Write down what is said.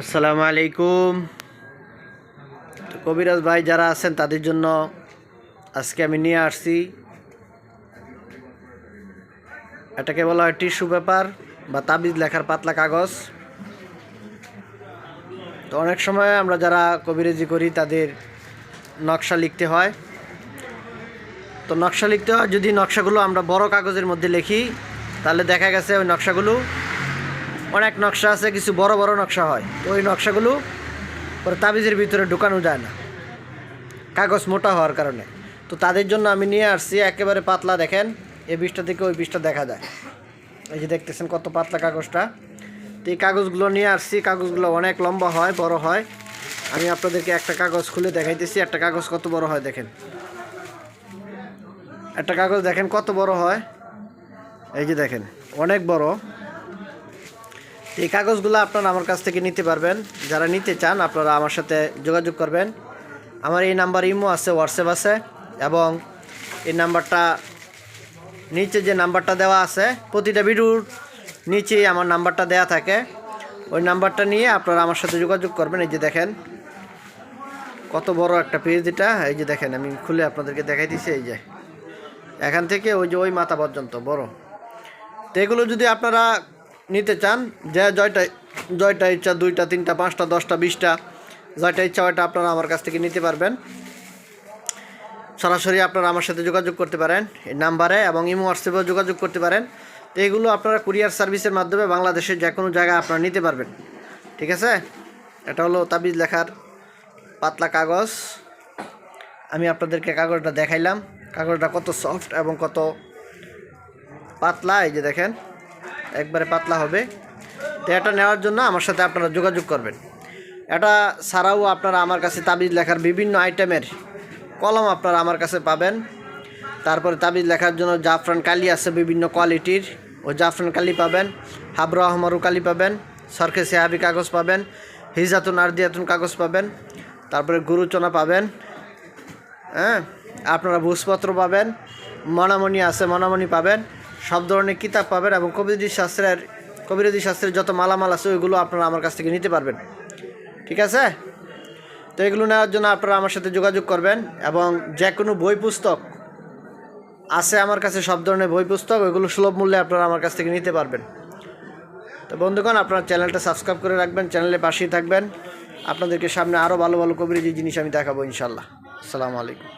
আসসালামু আলাইকুম। তো কবিরাজ ভাই যারা আছেন তাদের জন্য আজকে আমি নিয়ে আসছি, এটাকে বলা হয় টিস্যু পেপার বা তাবিজ লেখার পাতলা কাগজ। তো অনেক সময় আমরা যারা কবিরাজি করি তাদের নকশা লিখতে হয়। তো নকশা লিখতে হয়, যদি নকশাগুলো আমরা বড় কাগজের মধ্যে লিখি তাহলে দেখা গেছে ওই নকশাগুলো, অনেক নকশা আছে, কিছু বড় বড় নকশা হয়, তো ওই নকশাগুলো পরে তাবিজের ভিতরে ঢুকানো যায় না কাগজ মোটা হওয়ার কারণে। তো তাদের জন্য আমি নিয়ে আসছি একেবারে পাতলা, দেখেন এই বিষটা থেকে ওই বিষটা দেখা যায়, এই যে দেখতেছেন কত পাতলা কাগজটা। তো এই কাগজগুলো নিয়ে আসছি, কাগজগুলো অনেক লম্বা হয়, বড় হয়। আমি আপনাদেরকে একটা কাগজ খুলে দেখাইতেছি, একটা কাগজ কত বড় হয় দেখেন, একটা কাগজ দেখেন কত বড় হয়, এই যে দেখেন অনেক বড়। এই কাগজগুলো আপনারা আমার কাছ থেকে নিতে পারবেন। যারা নিতে চান আপনারা আমার সাথে যোগাযোগ করবেন। আমার এই নাম্বার ইমো আছে, হোয়াটসঅ্যাপ আছে, এবং এই নাম্বারটা নিচে যে নাম্বারটা দেওয়া আছে, প্রতিটা ভিডিওর নিচেই আমার নাম্বারটা দেওয়া থাকে। ওই নাম্বারটা নিয়ে আপনারা আমার সাথে যোগাযোগ করবেন। এই যে দেখেন কত বড় একটা পেজ এটা, এই যে দেখেন আমি খুলে আপনাদেরকে দেখাই দিচ্ছি, এই যে এখান থেকে ওই যে ওই মাথা পর্যন্ত বড়। তো এগুলো যদি আপনারা নিতে চান, যে জয়টা ইচ্ছা 2টা 3টা 5টা 10টা 20টা জয়টা ইচ্ছা ওইটা আপনারা আমার কাছ থেকে নিতে পারবেন। সরাসরি আপনারা আমার সাথে যোগাযোগ করতে পারেন এই নাম্বারে, এবং ইমো হোয়াটসঅ্যাপেও যোগাযোগ করতে পারেন। তো এগুলো আপনারা কুরিয়ার সার্ভিসের মাধ্যমে বাংলাদেশের যে কোনো জায়গায় আপনারা নিতে পারবেন, ঠিক আছে। এটা হলো তাবিজ লেখার পাতলা কাগজ। আমি আপনাদেরকে কাগজটা দেখাইলাম, কাগজটা কত সফট এবং কত পাতলা, এই যে দেখেন একবারে পাতলা হবে। তো এটা নেওয়ার জন্য আমার সাথে আপনারা যোগাযোগ করবেন। এটা ছাড়াও আপনারা আমার কাছে তাবিজ লেখার বিভিন্ন আইটেমের কলম আপনারা আমার কাছে পাবেন। তারপরে তাবিজ লেখার জন্য জাফরান কালি আছে বিভিন্ন কোয়ালিটির, ও জাফরান কালি পাবেন, হাবরা আহমারু কালি পাবেন, সরখে সেহাবি কাগজ পাবেন, হিজাতুন আরদিয়াতুন কাগজ পাবেন, তারপরে গুরুচনা পাবেন, হ্যাঁ আপনারা ভূষপত্র পাবেন, মনামণি আছে মনামণি পাবেন, সব ধরনের কিতাব পাবেন, এবং কবিরাজি শাস্ত্রের যত মালামাল আছে ওইগুলো আপনারা আমার কাছ থেকে নিতে পারবেন, ঠিক আছে। তো এগুলো নেওয়ার জন্য আপনারা আমার সাথে যোগাযোগ করবেন, এবং যে কোনো বই পুস্তক আছে আমার কাছে, সব ধরনের বই পুস্তক ওইগুলো সুলভ মূল্যে আপনারা আমার কাছ থেকে নিতে পারবেন। তো বন্ধুগণ, আপনারা চ্যানেলটা সাবস্ক্রাইব করে রাখবেন, চ্যানেলে পাশেই থাকবেন। আপনাদেরকে সামনে আরও ভালো ভালো কবিরাজি জিনিস আমি দেখাবো ইনশাল্লাহ। আসসালামু আলাইকুম।